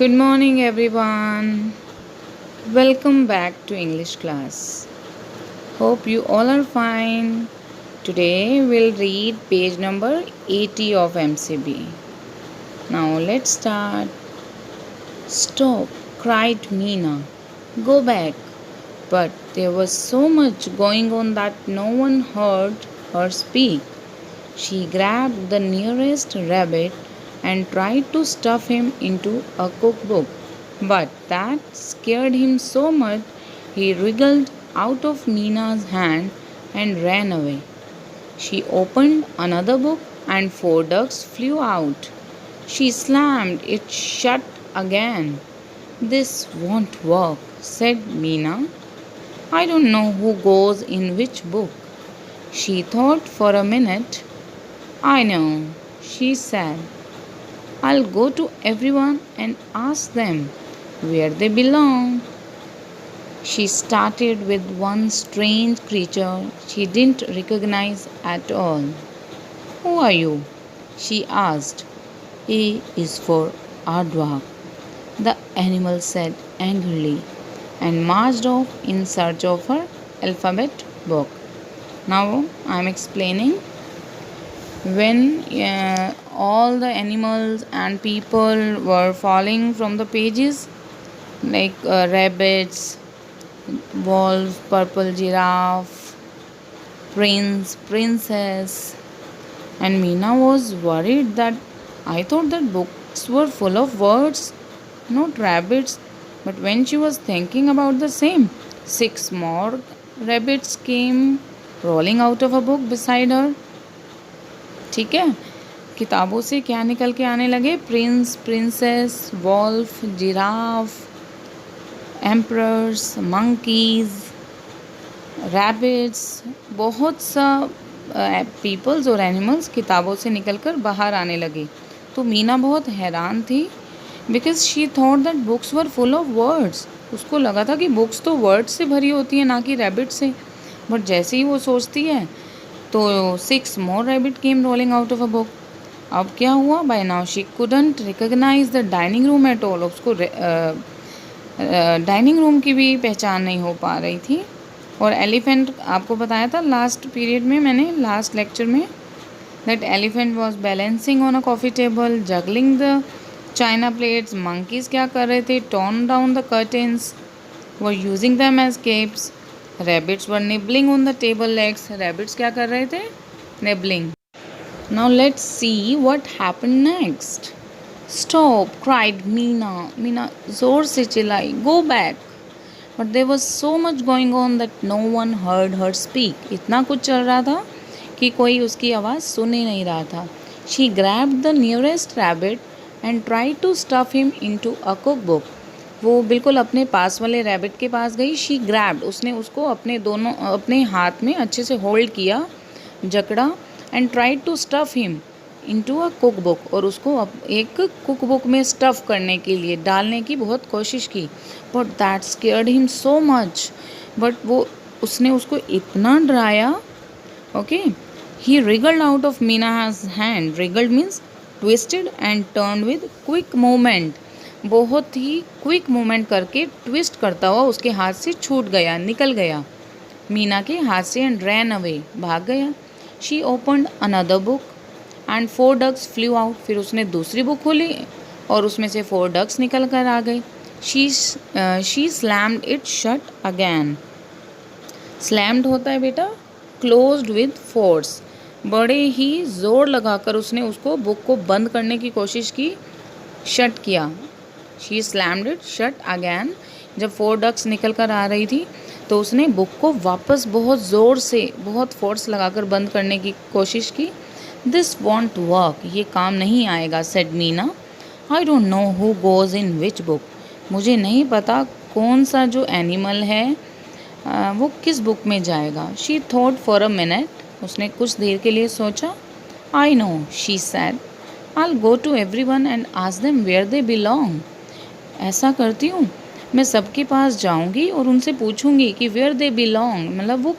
Good morning, everyone. Welcome back to English class. Hope you all are fine. Today we'll read page number 80 of MCB. Now let's start. Stop, cried Meena. Go back. But there was so much going on that no one heard her speak. She grabbed the nearest rabbit and tried to stuff him into a cookbook. But that scared him so much he wriggled out of Meena's hand and ran away. She opened another book and four ducks flew out. She slammed it shut again. This won't work, said Meena. I don't know who goes in which book. She thought for a minute. I know, she said. I'll go to everyone and ask them where they belong. She started with one strange creature she didn't recognize at all. Who are you? She asked. A is for Aardvark, the animal said angrily, and marched off in search of her alphabet book. Now I am explaining. When all the animals and people were falling from the pages, like rabbits, wolf, purple giraffe, prince, princess, and Meena was worried that I thought that books were full of words, not rabbits. But when she was thinking about the same, six more rabbits came rolling out of a book beside her. ठीक है, किताबों से क्या निकल के आने लगे? Prince, princess, wolf, giraffe, emperors, monkeys, rabbits, बहुत सा पीपल्स और एनिमल्स किताबों से निकलकर बाहर आने लगे. तो मीना बहुत हैरान थी because she thought that books were full of words. उसको लगा था कि बुक्स तो वर्ड्स से भरी होती हैं, ना कि रैबिट से. बट जैसे ही वो सोचती है तो 6 more rabbit came rolling out of a book. अब क्या हुआ? By now she couldn't recognize the dining room at all. उसको डाइनिंग रूम की भी पहचान नहीं हो पा रही थी. और एलिफेंट, आपको बताया था लास्ट पीरियड में, मैंने लास्ट लेक्चर में, that elephant was balancing on a coffee table, juggling the china plates. Monkeys क्या कर रहे थे? Turn down the curtains, were using them as capes. Rabbits were nibbling on the table legs. Rabbits क्या कर रहे थे? Nibbling. Now let's see what happened next. Stop! cried Meena. Meena जोर से चिल्लाई. Go back. But there was so much going on that no one heard her speak. इतना कुछ चल रहा था कि कोई उसकी आवाज़ सुन ही नहीं रहा था. She grabbed the nearest rabbit and tried to stuff him into a cookbook. वो बिल्कुल अपने पास वाले रैबिट के पास गई. शी ग्रैब्ड, उसने उसको अपने हाथ में अच्छे से होल्ड किया, जकड़ा, and tried to stuff him into a cook book. और उसको एक कुक बुक में स्टफ़ करने के लिए डालने की बहुत कोशिश की. But that scared him so much. But उसने उसको इतना डराया. Okay, he wriggled out of Meena's hand. Wriggled means twisted and turn with quick movement. बहुत ही क्विक मूवमेंट करके ट्विस्ट करता हुआ उसके हाथ से छूट गया, निकल गया मीना के हाथ से. एंड रैन अवे, भाग गया. She opened another book and 4 ducks flew out. फिर उसने दूसरी बुक खोली और उसमें से 4 डक्स निकल कर आ गए. She slammed it shut again. Slammed होता है बेटा क्लोज्ड विद फोर्स. बड़े ही ज़ोर लगाकर उसने उसको बुक को बंद करने की कोशिश की, शट किया. She slammed it shut again. जब 4 डक्स निकल कर आ रही थी तो उसने बुक को वापस बहुत ज़ोर से, बहुत फोर्स लगाकर बंद करने की कोशिश की. दिस वॉन्ट वर्क, ये काम नहीं आएगा, said Meena. I don't know who goes in which book. मुझे नहीं पता कौन सा जो एनिमल है वो किस बुक में जाएगा. She thought for a minute. उसने कुछ देर के लिए सोचा. I know, she said. I go to every one and ask them where they belong. ऐसा करती हूँ, मैं सबके पास जाऊँगी और उनसे पूछूँगी कि वेयर दे बिलोंग, मतलब वो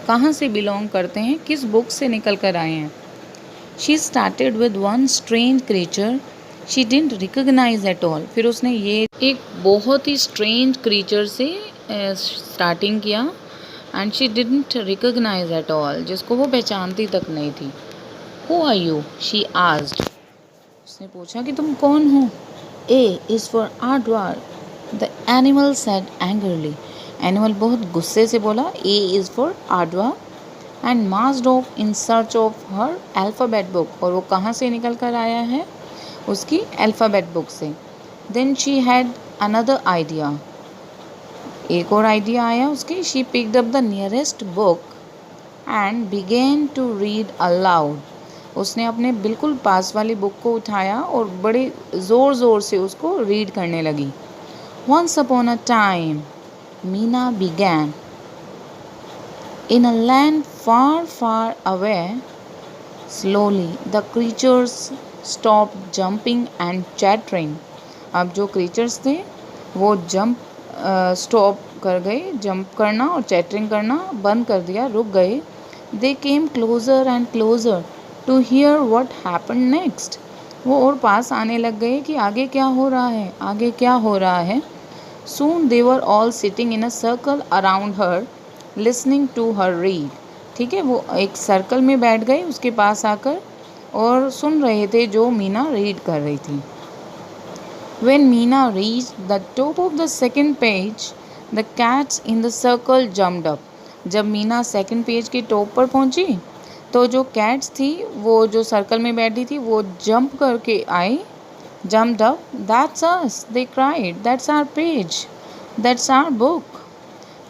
कहाँ से बिलोंग करते हैं, किस बुक से निकल कर आए हैं. She started with one strange creature she didn't recognise at all. फिर उसने ये एक बहुत ही स्ट्रेंज क्रीचर से स्टार्टिंग किया। And she didn't recognise at all, जिसको वो पहचानती तक नहीं थी। Who are you, she asked. उसने पूछा कि तुम कौन हो। A is for aardvark, the animal said angrily. Animal बहुत गुस्से से बोला, A is for aardvark and marched off in search of her alphabet book. और वो कहाँ से निकल कर आया है, उसकी अल्फ़ाबेट बुक से। Then she had another idea, एक और आइडिया आया उसकी। She picked up the nearest book and began to read aloud. उसने अपने बिल्कुल पास वाली बुक को उठाया और बड़े ज़ोर ज़ोर से उसको रीड करने लगी। Once upon a time Meena began in a land far far away. Slowly the creatures stop jumping and chattering. अब जो क्रीचर्स थे वो जंप स्टॉप कर गए, जंप करना और चैटरिंग करना बंद कर दिया, रुक गए। They came closer and closer to hear what happened next. वो और पास आने लग गए कि आगे क्या हो रहा है, आगे क्या हो रहा है। Soon they were all sitting in a circle around her listening to her read. ठीक है, वो एक सर्कल में बैठ गए उसके पास आकर और सुन रहे थे जो मीना रीड कर रही थी। When Meena reached the top of the second page, the cats in the circle jumped up. जब मीना सेकंड पेज के टॉप पर पहुंची तो जो कैट्स थी वो जो सर्कल में बैठी थी वो जंप करके आई। jumped up, that's us, they cried, that's our page, that's our book.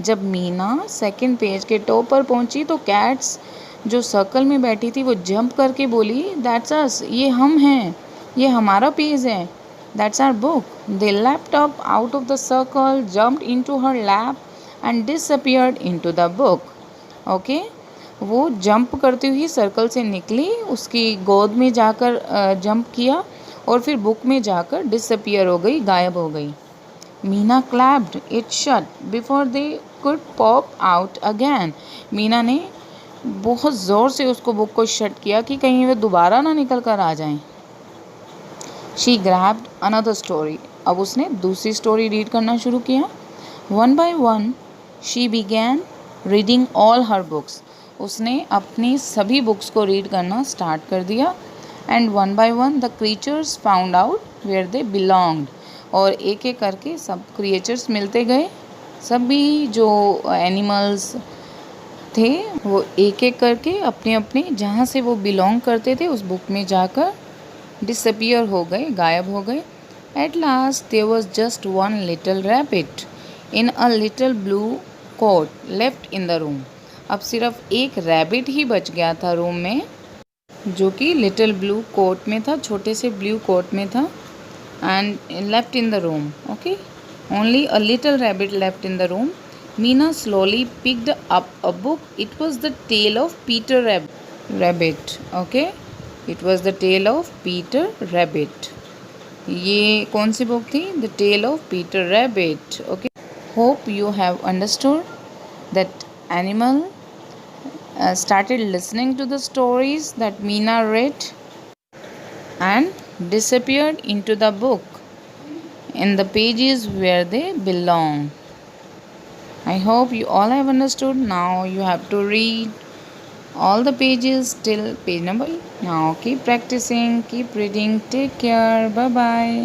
जब मीना सेकंड पेज के टॉप पर पहुंची तो कैट्स जो सर्कल में बैठी थी वो जंप करके बोली, that's us, ये हम हैं, ये हमारा पेज है, that's our book. They leapt up out of the circle, jumped into her lap and disappeared into the book. Okay? वो जंप करती हुई सर्कल से निकली, उसकी गोद में जाकर जंप किया और फिर बुक में जाकर डिसअपियर हो गई, गायब हो गई। Meena clapped it shut before they could pop out again. Meena ने बहुत ज़ोर से उसको बुक को शट किया कि कहीं वे दोबारा ना निकल कर आ जाएं। She grabbed another story. अब उसने दूसरी स्टोरी रीड करना शुरू किया। One by one she began reading all her books. उसने अपनी सभी बुक्स को रीड करना स्टार्ट कर दिया। And one by one the creatures found out where they belonged. और एक एक करके सब क्रिएचर्स मिलते गए, सभी जो एनिमल्स थे वो एक एक करके अपने अपने जहाँ से वो बिलोंग करते थे उस बुक में जाकर डिसअपियर हो गए, गायब हो गए। At last there was just one little rabbit in a little blue coat left in the room. अब सिर्फ एक रैबिट ही बच गया था रूम में, जो कि लिटिल ब्लू कोट में था, छोटे से ब्लू कोट में था। And left in the room, okay, only a little rabbit left in the room. Meena slowly picked up a book. It was the tale of Peter Rabbit. Okay, it was the tale of Peter Rabbit. ये कौन सी book थी? The tale of Peter Rabbit. Okay, hope you have understood that animal started listening to the stories that Meena read and disappeared into the book in the pages where they belong. I hope you all have understood. Now you have to read all the pages till page number 8. Now keep practicing, keep reading. Take care. Bye bye.